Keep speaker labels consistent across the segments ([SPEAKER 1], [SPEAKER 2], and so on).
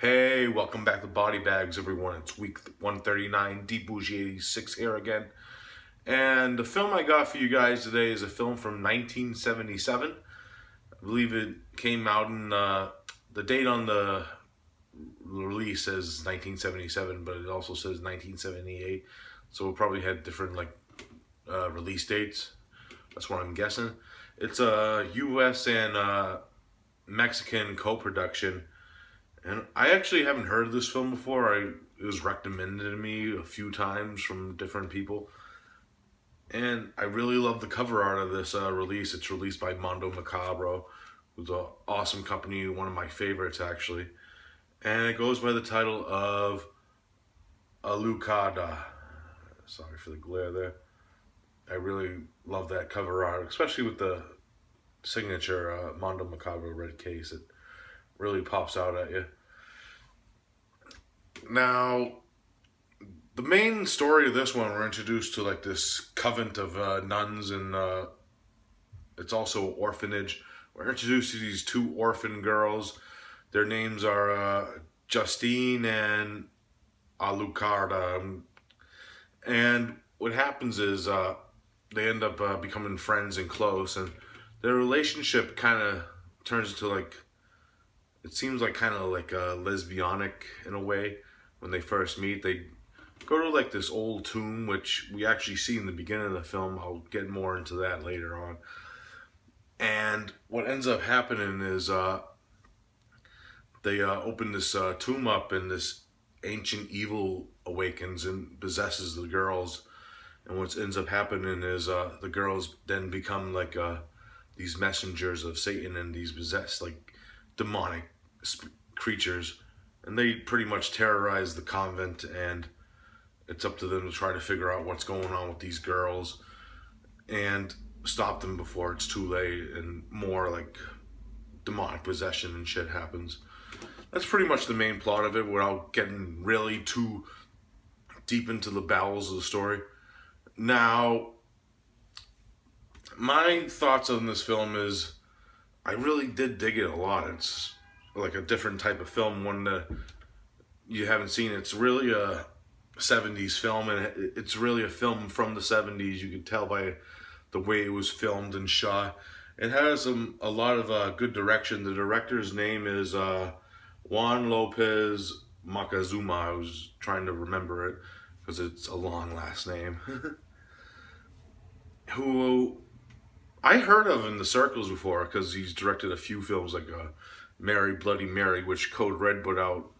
[SPEAKER 1] Hey, welcome back to BodyBags, everyone. It's week 139, Bourgie86 here again. And the film I got for you guys today is a film from 1977. I believe it came out in, the date on the release says 1977, but it also says 1978. So it probably had different, release dates. That's what I'm guessing. It's a US and Mexican co-production. And I actually haven't heard of this film before. It was recommended to me a few times from different people. And I really love the cover art of this release. It's released by Mondo Macabro, who's an awesome company, one of my favorites actually. And it goes by the title of Alucarda. Sorry for the glare there. I really love that cover art, especially with the signature Mondo Macabro red case. It really pops out at you. Now, the main story of this one, we're introduced to like this convent of nuns, and it's also an orphanage. We're introduced to these two orphan girls. Their names are Justine and Alucarda. And what happens is they end up becoming friends and close, and their relationship kind of turns into it seems like kind of like lesbianic in a way. When they first meet, they go to like this old tomb, which we actually see in the beginning of the film. I'll get more into that later on. And what ends up happening is they open this tomb up, and this ancient evil awakens and possesses the girls. And what ends up happening is the girls then become these messengers of Satan, and these possessed demonic creatures, and they pretty much terrorize the convent, and it's up to them to try to figure out what's going on with these girls and stop them before it's too late, and more like demonic possession and shit happens. That's pretty much the main plot of it without getting really too deep into the bowels of the story. Now, my thoughts on this film is I really did dig it a lot. It's like a different type of film, one that you haven't seen. It's really a 70s film, and it's really a film from the 70s. You can tell by the way it was filmed and shot. It has a lot of good direction. The director's name is Juan Lopez Moctezuma. I was trying to remember it because it's a long last name. Who I heard of in the circles before, because he's directed a few films like Mary Bloody Mary, which Code Red put out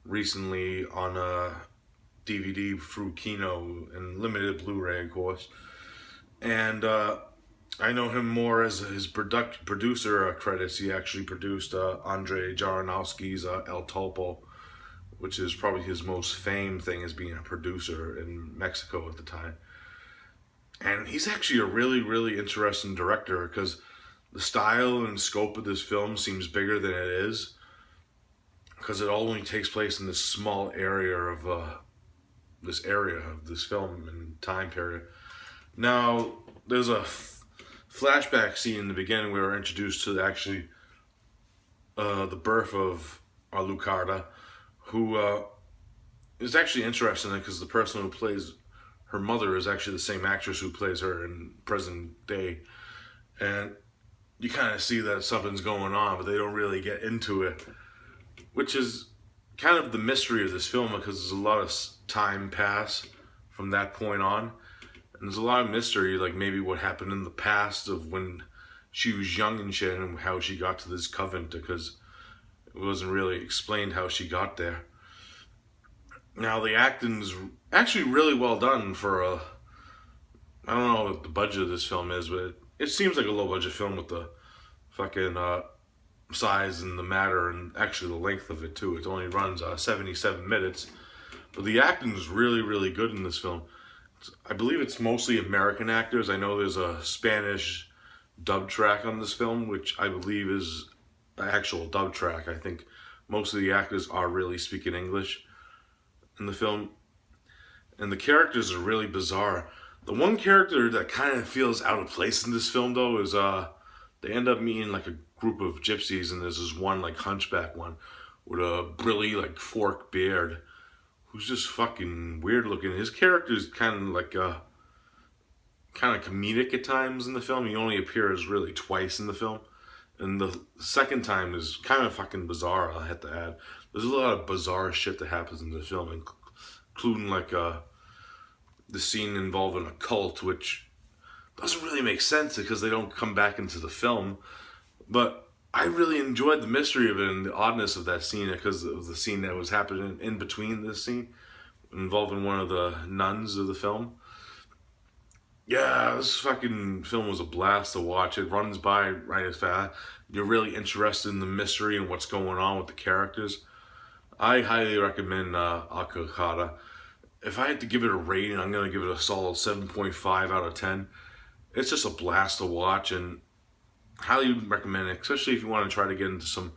[SPEAKER 1] recently on DVD through Kino and limited Blu-Ray, of course. And I know him more as his producer credits. He actually produced Andrei Jaronowski's El Topo, which is probably his most famed thing as being a producer in Mexico at the time. And he's actually a really, really interesting director, because the style and scope of this film seems bigger than it is, because it only takes place in this small area of this film and time period. Now, there's a flashback scene in the beginning where we're introduced to actually the birth of Alucarda, who is actually interesting because the person who plays her mother is actually the same actress who plays her in present day. And you kind of see that something's going on, but they don't really get into it, which is kind of the mystery of this film, because there's a lot of time pass from that point on, and there's a lot of mystery, like maybe what happened in the past of when she was young and shit, and how she got to this convent, because it wasn't really explained how she got there. Now, the acting's actually really well done for I don't know what the budget of this film is, but it seems like a low budget film with the fucking size and the matter, and actually the length of it too. It only runs 77 minutes, but the acting is really, really good in this film. I believe it's mostly American actors. I know there's a Spanish dub track on this film, which I believe is an actual dub track. I think most of the actors are really speaking English in the film, and the characters are really bizarre. The one character that kind of feels out of place in this film, though, is they end up meeting like a group of gypsies, and there's this one like hunchback one with a brilly like fork beard, who's just fucking weird looking. His character's kind of like kind of comedic at times in the film. He only appears really twice in the film, and the second time is kind of fucking bizarre. I have to add, there's a lot of bizarre shit that happens in the film, including like the scene involving a cult, which doesn't really make sense because they don't come back into the film. But I really enjoyed the mystery of it and the oddness of that scene because of the scene that was happening in between this scene involving one of the nuns of the film. Yeah, this fucking film was a blast to watch. It runs by right as fast. You're really interested in the mystery and what's going on with the characters. I highly recommend Alucarda. If I had to give it a rating, I'm going to give it a solid 7.5 out of 10. It's just a blast to watch and highly recommend it, especially if you want to try to get into some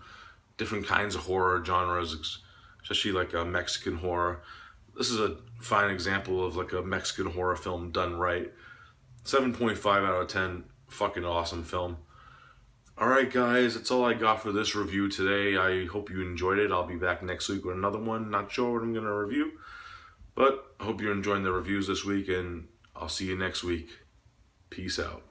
[SPEAKER 1] different kinds of horror genres, especially like a Mexican horror. This is a fine example of like a Mexican horror film done right. 7.5 out of 10, fucking awesome film. Alright guys, that's all I got for this review today. I hope you enjoyed it. I'll be back next week with another one. Not sure what I'm going to review, but I hope you're enjoying the reviews this week, and I'll see you next week. Peace out.